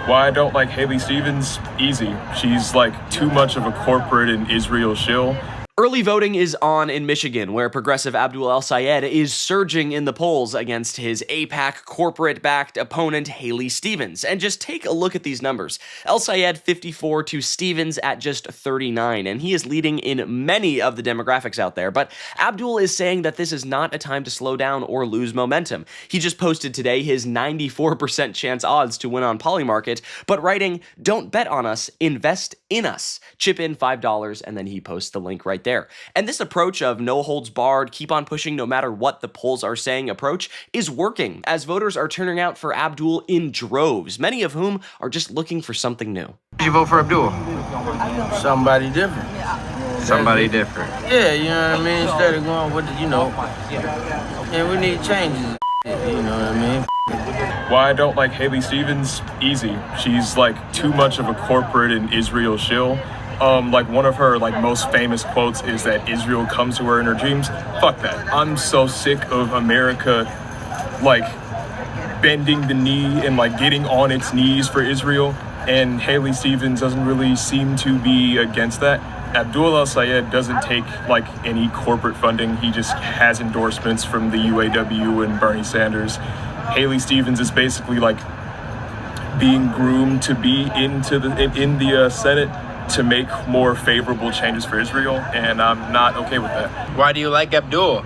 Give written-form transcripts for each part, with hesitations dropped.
Why I don't like Haley Stevens? Easy. She's like too much of a corporate and Israel shill. Early voting is on in Michigan, where progressive Abdul El-Sayed is surging in the polls against his AIPAC corporate-backed opponent Haley Stevens. And just take a look at these numbers. El-Sayed 54 to Stevens at just 39, and he is leading in many of the demographics out there. But Abdul is saying that this is not a time to slow down or lose momentum. He just posted today his 94% chance odds to win on Polymarket, but writing, "Don't bet on us, invest in us. Chip in $5, and then he posts the link right there. And this approach of no holds barred, keep on pushing no matter what the polls are saying approach is working, as voters are turning out for Abdul in droves, many of whom are just looking for something new. Did you vote for Abdul? Somebody different. Somebody different. Yeah, you know what I mean? Instead of going with the, and we need changes. You know what I mean? Why I don't like Haley Stevens? Easy. She's like too much of a corporate and Israel shill. Like one of her most famous quotes is that Israel comes to her in her dreams. Fuck that. I'm so sick of America bending the knee and getting on its knees for Israel, and Haley Stevens doesn't really seem to be against that. Abdul El-Sayed doesn't take any corporate funding. He just has endorsements from the UAW and Bernie Sanders. Haley Stevens is basically being groomed to be in the Senate to make more favorable changes for Israel, and I'm not okay with that. Why do you like Abdul?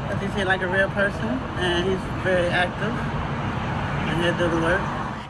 Because he seems like a real person, and he's very active, and he'll do the work.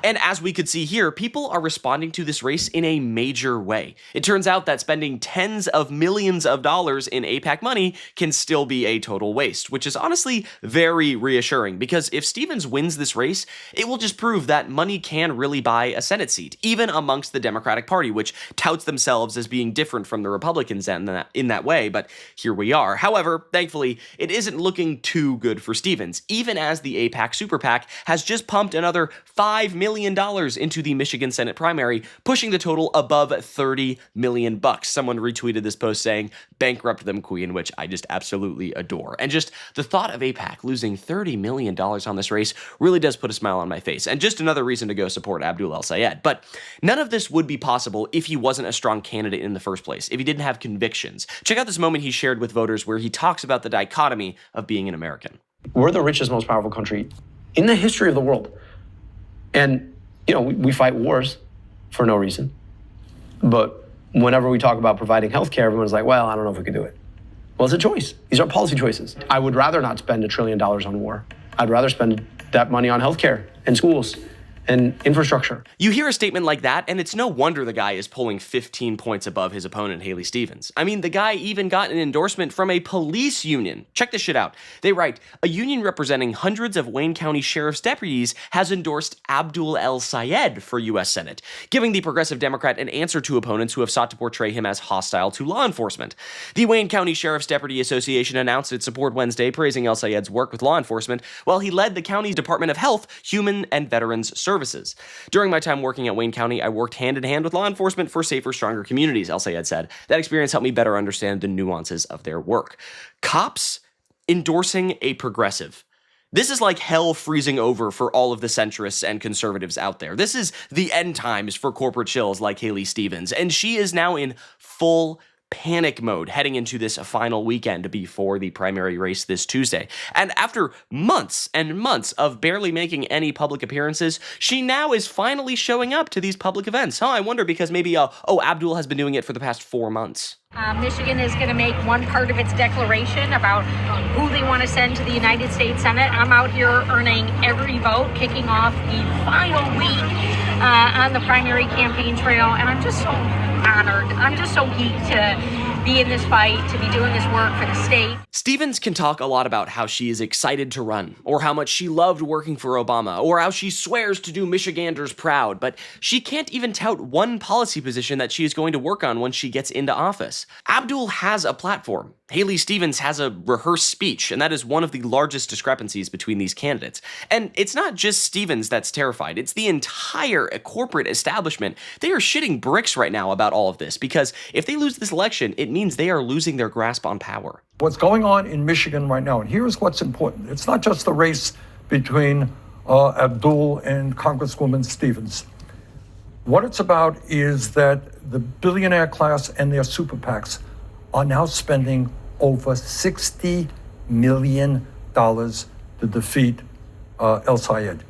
And as we could see here, people are responding to this race in a major way. It turns out that spending tens of millions of dollars in AIPAC money can still be a total waste, which is honestly very reassuring, because if Stevens wins this race, it will just prove that money can really buy a Senate seat, even amongst the Democratic Party, which touts themselves as being different from the Republicans in that way, but here we are. However, thankfully, it isn't looking too good for Stevens, even as the AIPAC Super PAC has just pumped another $5 million into the Michigan Senate primary, pushing the total above $30 million. Someone retweeted this post saying, "Bankrupt them, Queen," which I just absolutely adore. And just the thought of AIPAC losing $30 million on this race really does put a smile on my face, and just another reason to go support Abdul El-Sayed. But none of this would be possible if he wasn't a strong candidate in the first place, if he didn't have convictions. Check out this moment he shared with voters where he talks about the dichotomy of being an American. We're the richest, most powerful country in the history of the world. And, we fight wars for no reason. But whenever we talk about providing health care, everyone's like, well, I don't know if we can do it. Well, it's a choice. These are policy choices. I would rather not spend $1 trillion on war. I'd rather spend that money on health care and schools and infrastructure. You hear a statement like that, and it's no wonder the guy is pulling 15 points above his opponent, Haley Stevens. I mean, the guy even got an endorsement from a police union. Check this shit out. They write, "A union representing hundreds of Wayne County sheriff's deputies has endorsed Abdul El-Sayed for U.S. Senate, giving the progressive Democrat an answer to opponents who have sought to portray him as hostile to law enforcement." The Wayne County Sheriff's Deputy Association announced its support Wednesday, praising El-Sayed's work with law enforcement, while he led the county's Department of Health, Human and Veterans Services. "During my time working at Wayne County, I worked hand-in-hand with law enforcement for safer, stronger communities," El-Sayed said. "That experience helped me better understand the nuances of their work." Cops endorsing a progressive. This is like hell freezing over for all of the centrists and conservatives out there. This is the end times for corporate shills like Haley Stevens, and she is now in full panic mode heading into this final weekend before the primary race this Tuesday. And after months and months of barely making any public appearances, she now is finally showing up to these public events. I wonder, because maybe, Abdul has been doing it for the past 4 months. Michigan is going to make one part of its declaration about who they want to send to the United States Senate. I'm out here earning every vote, kicking off the final week on the primary campaign trail, and I'm just so honored. I'm just so geeked to be in this fight, to be doing this work for the state. Stevens can talk a lot about how she is excited to run, or how much she loved working for Obama, or how she swears to do Michiganders proud, but she can't even tout one policy position that she is going to work on when she gets into office. Abdul has a platform. Haley Stevens has a rehearsed speech, and that is one of the largest discrepancies between these candidates. And it's not just Stevens that's terrified, it's the entire corporate establishment. They are shitting bricks right now about all of this, because if they lose this election, it means they are losing their grasp on power. What's going on in Michigan right now, and here's what's important. It's not just the race between Abdul and Congresswoman Stevens. What it's about is that the billionaire class and their super PACs are now spending over $60 million to defeat El Sayed.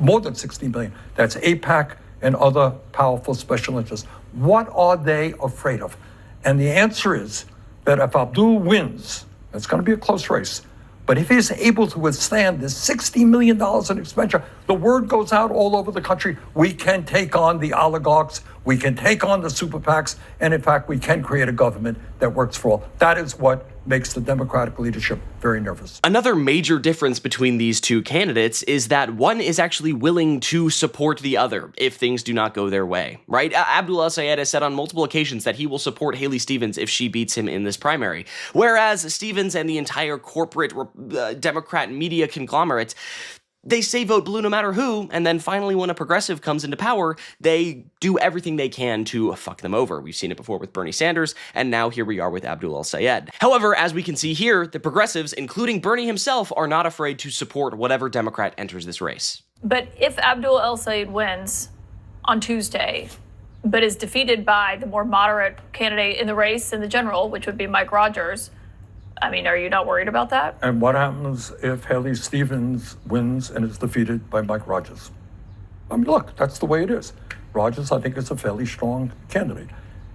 More than 60 million. That's AIPAC and other powerful special interests. What are they afraid of? And the answer is that if Abdul wins, it's going to be a close race, but if he's able to withstand this $60 million in expenditure, the word goes out all over the country, we can take on the oligarchs, we can take on the super PACs, and in fact, we can create a government that works for all. That is what makes the Democratic leadership very nervous. Another major difference between these two candidates is that one is actually willing to support the other if things do not go their way, right? Abdul El-Sayed has said on multiple occasions that he will support Haley Stevens if she beats him in this primary, whereas Stevens and the entire corporate Democrat media conglomerate, they say vote blue no matter who, and then finally when a progressive comes into power, they do everything they can to fuck them over. We've seen it before with Bernie Sanders, and now here we are with Abdul El-Sayed. However, as we can see here, the progressives, including Bernie himself, are not afraid to support whatever Democrat enters this race. But if Abdul El-Sayed wins on Tuesday, but is defeated by the more moderate candidate in the race in the general, which would be Mike Rogers, I mean, are you not worried about that? And what happens if Haley Stevens wins and is defeated by Mike Rogers? I mean, look, that's the way it is. Rogers, I think, is a fairly strong candidate.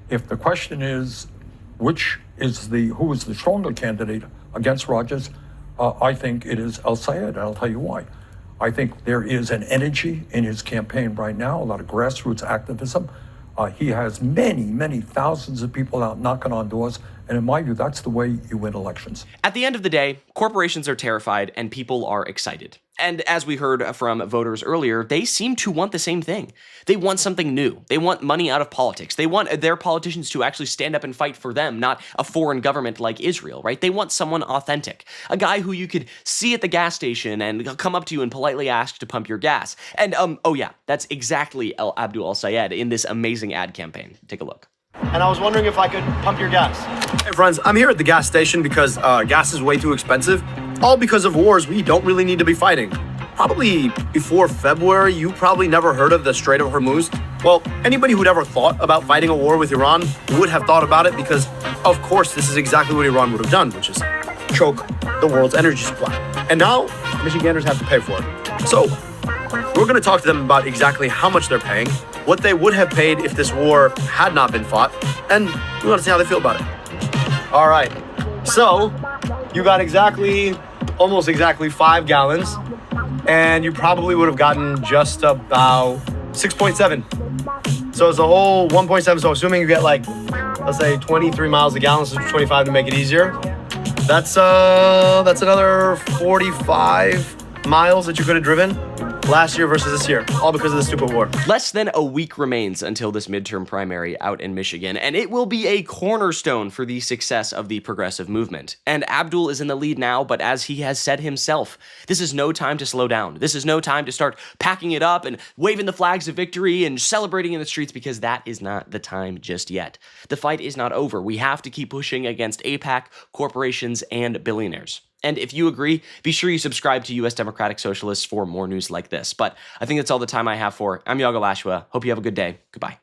If the question is who is the stronger candidate against Rogers, I think it is El-Sayed, and I'll tell you why. I think there is an energy in his campaign right now, a lot of grassroots activism. He has many, many thousands of people out knocking on doors. And in my view, that's the way you win elections. At the end of the day, corporations are terrified and people are excited. And as we heard from voters earlier, they seem to want the same thing. They want something new. They want money out of politics. They want their politicians to actually stand up and fight for them, not a foreign government like Israel, right? They want someone authentic, a guy who you could see at the gas station and come up to you and politely ask to pump your gas. And oh yeah, that's exactly Abdul El-Sayed in this amazing ad campaign. Take a look. And I was wondering if I could pump your gas. Hey friends, I'm here at the gas station because gas is way too expensive. All because of wars we don't really need to be fighting. Probably before February, you probably never heard of the Strait of Hormuz. Well, anybody who'd ever thought about fighting a war with Iran would have thought about it because, of course, this is exactly what Iran would have done, which is choke the world's energy supply. And now, Michiganders have to pay for it. So, we're going to talk to them about exactly how much they're paying, what they would have paid if this war had not been fought, and we want to see how they feel about it. All right, so you got almost exactly 5 gallons, and you probably would have gotten just about 6.7. So it's a whole 1.7, so assuming you get let's say 23 miles a gallon, so 25 to make it easier. That's another 45 miles that you could have driven last year versus this year, all because of the stupid war. Less than a week remains until this midterm primary out in Michigan, and it will be a cornerstone for the success of the progressive movement. And Abdul is in the lead now, but as he has said himself, this is no time to slow down. This is no time to start packing it up and waving the flags of victory and celebrating in the streets, because that is not the time just yet. The fight is not over. We have to keep pushing against AIPAC, corporations, and billionaires. And if you agree, be sure you subscribe to US Democratic Socialists for more news like this. But I think that's all the time I have for. I'm Iago Lashua. Hope you have a good day. Goodbye.